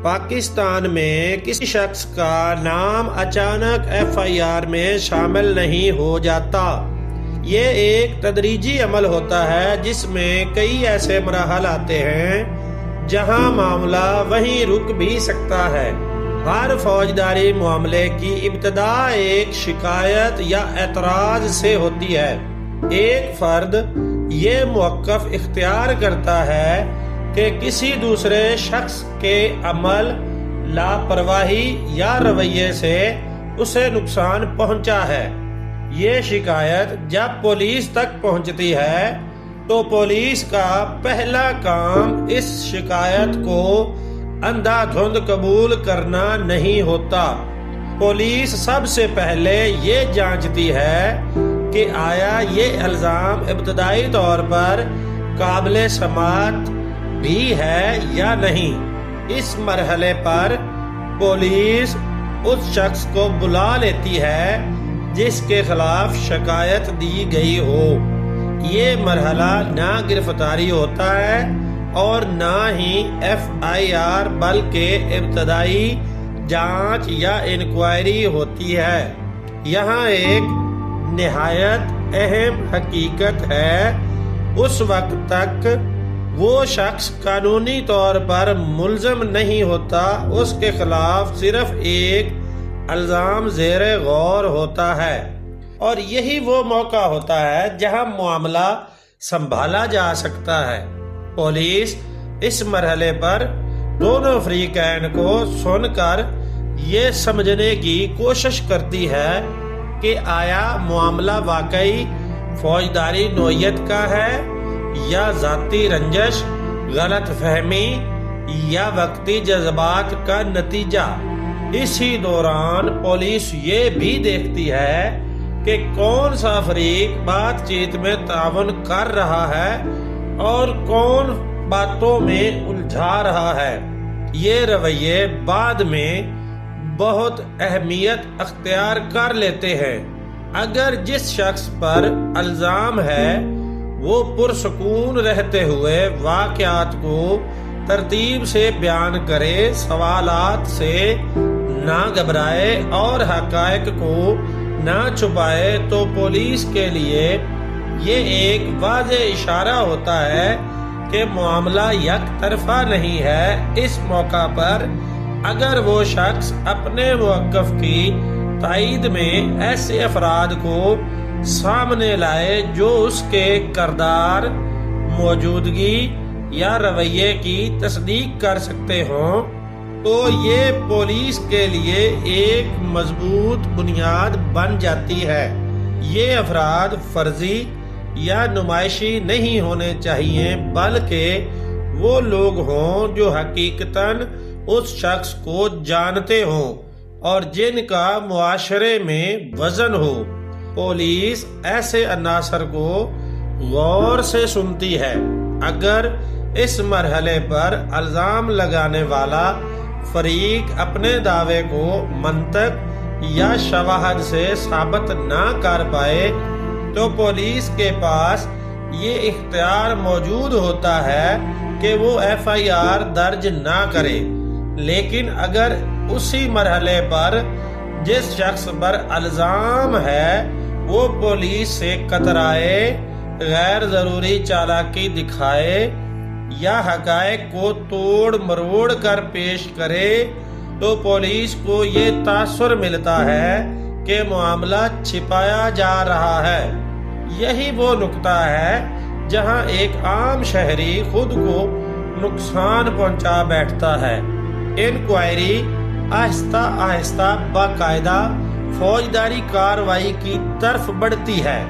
پاکستان میں کسی شخص کا نام اچانک FIR میں شامل نہیں ہو جاتا۔ یہ ایک تدریجی عمل ہوتا ہے جس میں کئی ایسے مراحل آتے ہیں جہاں معاملہ وہیں رک بھی سکتا ہے۔ ہر فوجداری معاملے کی ابتدا ایک شکایت یا اعتراض سے ہوتی ہے۔ ایک فرد یہ موقف اختیار کرتا ہے کہ کسی دوسرے شخص کے عمل، لاپرواہی یا رویے سے اسے نقصان پہنچا ہے۔ یہ شکایت جب پولیس تک پہنچتی ہے تو پولیس کا پہلا کام اس شکایت کو اندھا دھند قبول کرنا نہیں ہوتا۔ پولیس سب سے پہلے یہ جانچتی ہے کہ آیا یہ الزام ابتدائی طور پر قابل سماعت بھی ہے یا نہیں۔ اس مرحلے پر پولیس اس شخص کو بلا لیتی ہے جس کے خلاف شکایت دی گئی ہو۔ یہ مرحلہ نہ گرفتاری ہوتا ہے اور نہ ہی FIR بلکہ ابتدائی جانچ یا انکوائری ہوتی ہے۔ یہاں ایک نہایت اہم حقیقت ہے، اس وقت تک وہ شخص قانونی طور پر ملزم نہیں ہوتا، اس کے خلاف صرف ایک الزام زیر غور ہوتا ہے، اور یہی وہ موقع ہوتا ہے جہاں معاملہ سنبھالا جا سکتا ہے۔ پولیس اس مرحلے پر دونوں فریقین کو سن کر یہ سمجھنے کی کوشش کرتی ہے کہ آیا معاملہ واقعی فوجداری نوعیت کا ہے یا ذاتی رنجش، غلط فہمی یا وقتی جذبات کا نتیجہ۔ اسی دوران پولیس یہ بھی دیکھتی ہے کہ کون سا فریق بات چیت میں تعاون کر رہا ہے اور کون باتوں میں الجھا رہا ہے۔ یہ رویے بعد میں بہت اہمیت اختیار کر لیتے ہیں۔ اگر جس شخص پر الزام ہے وہ پرسکون رہتے ہوئے واقعات کو ترتیب سے بیان کرے، سوالات سے نہ گھبرائے اور حقائق کو نہ چھپائے، تو پولیس کے لیے یہ ایک واضح اشارہ ہوتا ہے کہ معاملہ یک طرفہ نہیں ہے۔ اس موقع پر اگر وہ شخص اپنے موقف کی تائید میں ایسے افراد کو سامنے لائے جو اس کے کردار، موجودگی یا رویے کی تصدیق کر سکتے ہوں، تو یہ پولیس کے لیے ایک مضبوط بنیاد بن جاتی ہے۔ یہ افراد فرضی یا نمائشی نہیں ہونے چاہیے، بلکہ وہ لوگ ہوں جو حقیقتاً اس شخص کو جانتے ہوں اور جن کا معاشرے میں وزن ہو۔ پولیس ایسے عناصر کو غور سے سنتی ہے۔ اگر اس مرحلے پر الزام لگانے والا فریق اپنے دعوے کو منطق یا شواہد سے ثابت نہ کر پائے تو پولیس کے پاس یہ اختیار موجود ہوتا ہے کہ وہ FIR درج نہ کرے۔ لیکن اگر اسی مرحلے پر جس شخص پر الزام ہے وہ پولیس سے کترائے، غیر ضروری چالاکی دکھائے یا حقائق کو توڑ مروڑ کر پیش کرے، تو پولیس کو یہ تاثر ملتا ہے کہ معاملہ چھپایا جا رہا ہے۔ یہی وہ نقطہ ہے جہاں ایک عام شہری خود کو نقصان پہنچا بیٹھتا ہے۔ انکوائری آہستہ آہستہ باقاعدہ فوجداری کارروائی کی طرف بڑھتی ہے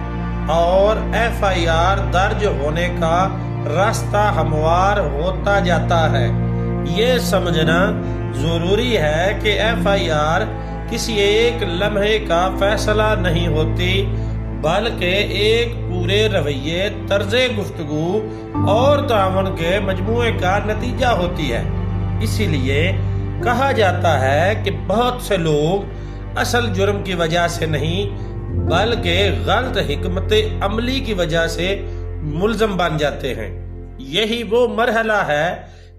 اور FIR درج ہونے کا راستہ ہموار ہوتا جاتا ہے۔ یہ سمجھنا ضروری ہے کہ FIR کسی ایک لمحے کا فیصلہ نہیں ہوتی، بلکہ ایک پورے رویے، طرز گفتگو اور تعاون کے مجموعے کا نتیجہ ہوتی ہے۔ اسی لیے کہا جاتا ہے کہ بہت سے لوگ اصل جرم کی وجہ سے نہیں بلکہ غلط حکمت عملی کی وجہ سے ملزم بن جاتے ہیں۔ یہی وہ مرحلہ ہے